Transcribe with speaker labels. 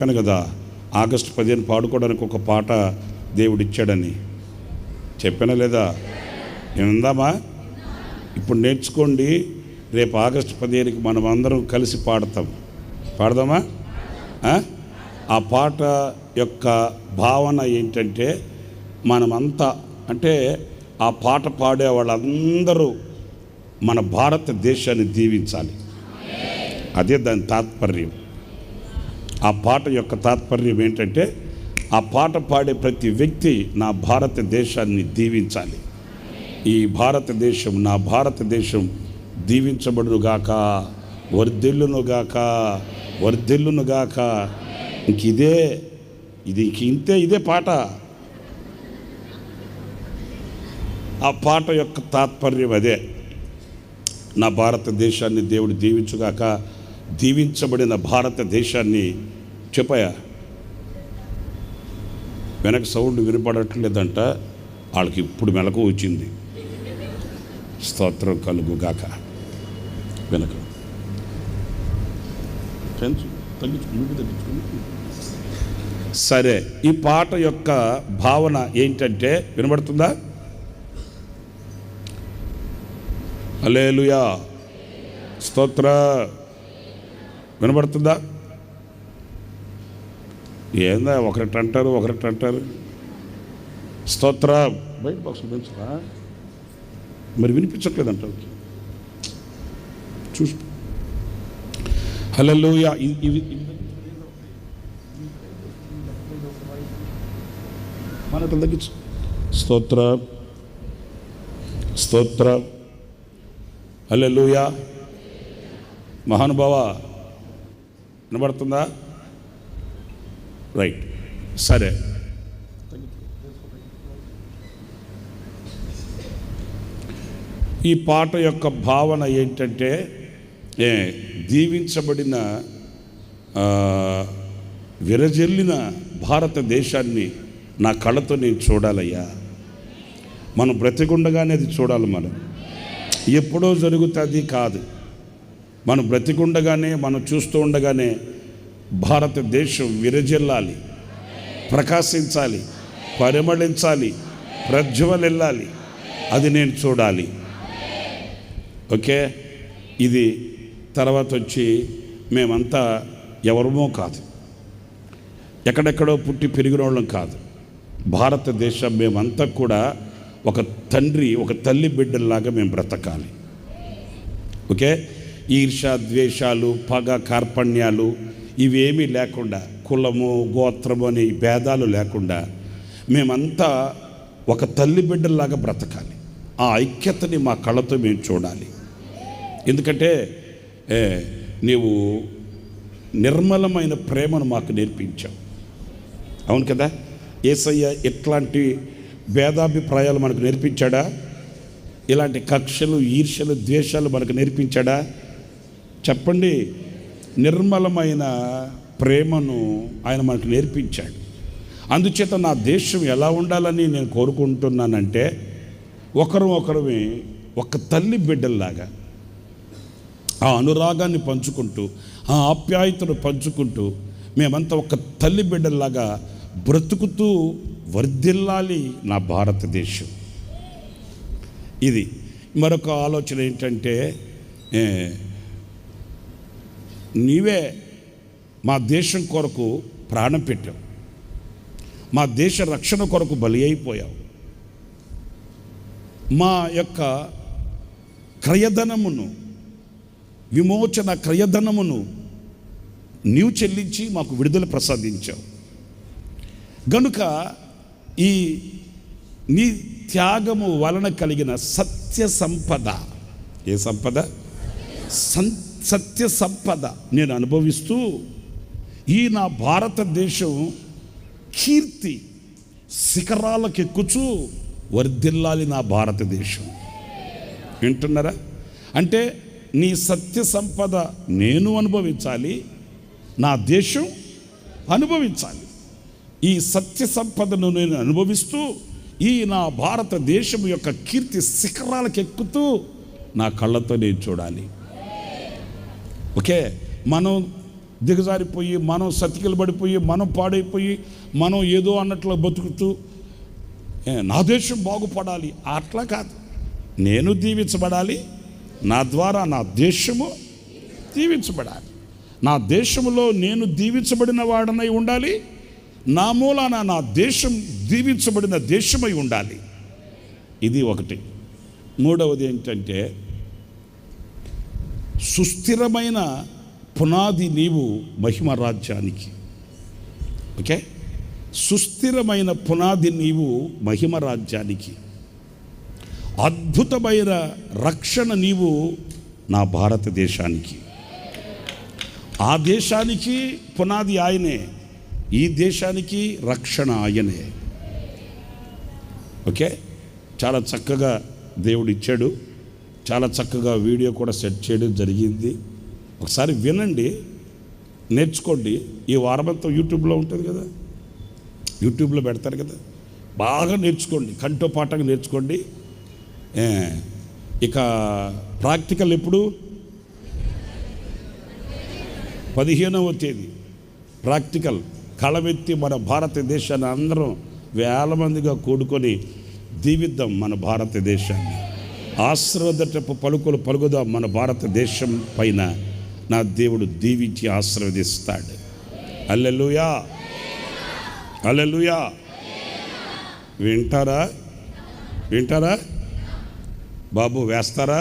Speaker 1: కనుక కదా ఆగస్టు 15 పాడుకోవడానికి ఒక పాట దేవుడిచ్చాడని చెప్పానా లేదా? విందామా? ఇప్పుడు నేర్చుకోండి. రేపు ఆగస్టు 15కి మనం అందరం కలిసి పాడదామా? ఆ పాట యొక్క భావన ఏంటంటే, మనమంతా అంటే ఆ పాట పాడే వాళ్ళందరూ మన భారతదేశాన్ని దీవించాలి. అదే దాని తాత్పర్యం. ఆ పాట యొక్క తాత్పర్యం ఏంటంటే, ఆ పాట పాడే ప్రతి వ్యక్తి నా భారతదేశాన్ని దీవించాలి. ఈ భారతదేశం, నా భారతదేశం దీవించబడునుగాక, వర్ధిల్లునుగాక, వర్ధిల్లునుగాక. ఇదే పాట. ఆ పాట యొక్క తాత్పర్యం అదే. నా భారతదేశాన్ని దేవుడు దీవించుగాక, దీవించబడిన భారతదేశాన్ని. చెప్పాయా? వెనక సౌండ్ వినపడట్లేదంట. వాళ్ళకి ఇప్పుడు మెలకు వచ్చింది. స్తోత్రం కలుగుగాక. వెనక సరే, ఈ పాట యొక్క భావన ఏంటంటే, వినబడుతుందా? హల్లెలూయా, స్తోత్ర. వినబడుతుందా? ఏందా ఒకరిటి అంటారు. స్తోత్ర బయట బాక్స్ పెంచరా, మరి వినిపించట్లేదంటారు. చూసి హల్లెలూయా. మన తగ్గించు. స్తోత్ర, స్తోత్ర, హల్లెలూయా. మహానుభావ, వినబడుతుందా? రైట్, సరే. ఈ పాట యొక్క భావన ఏంటంటే, దీవించబడిన విరజిల్లిన భారతదేశాన్ని నా కళ్ళతో నేను చూడాలయ్యా. మనం బ్రతికుండగానే అది చూడాలి. మనం ఎప్పుడో జరుగుతుంది కాదు. మనం బ్రతికుండగానే, మనం చూస్తూ ఉండగానే భారతదేశం విరజిల్లాలి, ప్రకాశించాలి, పరిమళించాలి, ప్రజ్వలిల్లాలి. అది నేను చూడాలి. ఓకే, ఇది తర్వాత వచ్చి మేమంతా ఎవరమో కాదు, ఎక్కడెక్కడో పుట్టి పెరిగిన వాళ్ళం కాదు. భారతదేశం మేమంతా కూడా ఒక తండ్రి, ఒక తల్లి బిడ్డల్లాగా మేము బ్రతకాలి. ఓకే, ఈర్ష, ద్వేషాలు, పగ, కార్పణ్యాలు ఇవేమీ లేకుండా, కులము, గోత్రము అనే భేదాలు లేకుండా మేమంతా ఒక తల్లి బిడ్డల్లాగా బ్రతకాలి. ఆ ఐక్యతని మా కళ్ళతో మేము చూడాలి. ఎందుకంటే నీవు నిర్మలమైన ప్రేమను మాకు నేర్పించావు. అవును కదా? యేసయ్య ఎట్లాంటి భేదాభిప్రాయాలు మనకు నేర్పించాడా? ఇలాంటి కక్షలు, ఈర్ష్యలు, ద్వేషాలు మనకు నేర్పించాడా? చెప్పండి. నిర్మలమైన ప్రేమను ఆయన మనకు నేర్పించాడు. అందుచేత నా దేశం ఎలా ఉండాలని నేను కోరుకుంటున్నానంటే, ఒకరిమే ఒక తల్లి బిడ్డల్లాగా ఆ అనురాగాన్ని పంచుకుంటూ, ఆ ఆప్యాయతను పంచుకుంటూ మేమంతా ఒక తల్లి బిడ్డల్లాగా బ్రతుకుతూ వర్ధిల్లాలి నా భారతదేశం. ఇది మరొక ఆలోచన ఏంటంటే, నీవే మా దేశం కొరకు ప్రాణం పెట్టావు, మా దేశ రక్షణ కొరకు బలి అయిపోయావు. మా యొక్క క్రయధనమును, విమోచన క్రయధనమును నీవు చెల్లించి మాకు విడుదల ప్రసాదించావు. గనుక ఈ నీ త్యాగము వలన కలిగిన సత్య సంపద, ఏ సంపద? సత్య సంపద నేను అనుభవిస్తూ ఈ నా భారతదేశం కీర్తి శిఖరాలకు ఎక్కుచూ వర్ధిల్లాలి నా భారతదేశం. వింటున్నారా? అంటే నీ సత్య సంపద నేను అనుభవించాలి, నా దేశం అనుభవించాలి. ఈ సత్య సంపదను నేను అనుభవిస్తూ ఈ నా భారతదేశం యొక్క కీర్తి శిఖరాలకు ఎక్కుతూ నా కళ్ళతో నేను చూడాలి. ఓకే, మనం దిగజారిపోయి, మనం సతికిలు పడిపోయి, మనం పాడైపోయి, మనం ఏదో అన్నట్లు బతుకుతూ నా దేశం బాగుపడాలి అట్లా కాదు. నేను దీవించబడాలి, నా ద్వారా నా దేశము దీవించబడాలి. నా దేశంలో నేను దీవించబడిన వాడనై ఉండాలి, నా మూలాన నా దేశం దీవించబడిన దేశమై ఉండాలి. ఇది ఒకటి. మూడవది ఏంటంటే, సుస్థిరమైన పునాది నీవు మహిమ రాజ్యానికి. ఓకే, సుస్థిరమైన పునాది నీవు మహిమ రాజ్యానికి. అద్భుతమైన రక్షణ నీవు నా భారతదేశానికి. ఆ దేశానికి పునాది ఆయనే, ఈ దేశానికి రక్షణ ఆయనే. ఓకే, చాలా చక్కగా దేవుడు ఇచ్చాడు. చాలా చక్కగా వీడియో కూడా సెట్ చేయడం జరిగింది. ఒకసారి వినండి, నేర్చుకోండి. ఈ వారమంతా యూట్యూబ్లో ఉంటుంది కదా, యూట్యూబ్లో పెడతారు కదా, బాగా నేర్చుకోండి, కంఠోపాఠంగా నేర్చుకోండి. ఇక ప్రాక్టికల్ ఎప్పుడు? 15వ తేదీ ప్రాక్టికల్. కళమెత్తి మన భారతదేశాన్ని అందరం వేల మందిగా కూడుకొని దీవిద్దాం మన భారతదేశాన్ని. ఆశీర్వాదపు పలుకులు పలుకుదాం మన భారతదేశం పైన. నా దేవుడు దీవించి ఆశీర్వదిస్తాడు. హల్లెలూయా, హల్లెలూయా. వింటారా? బాబు వేస్తారా?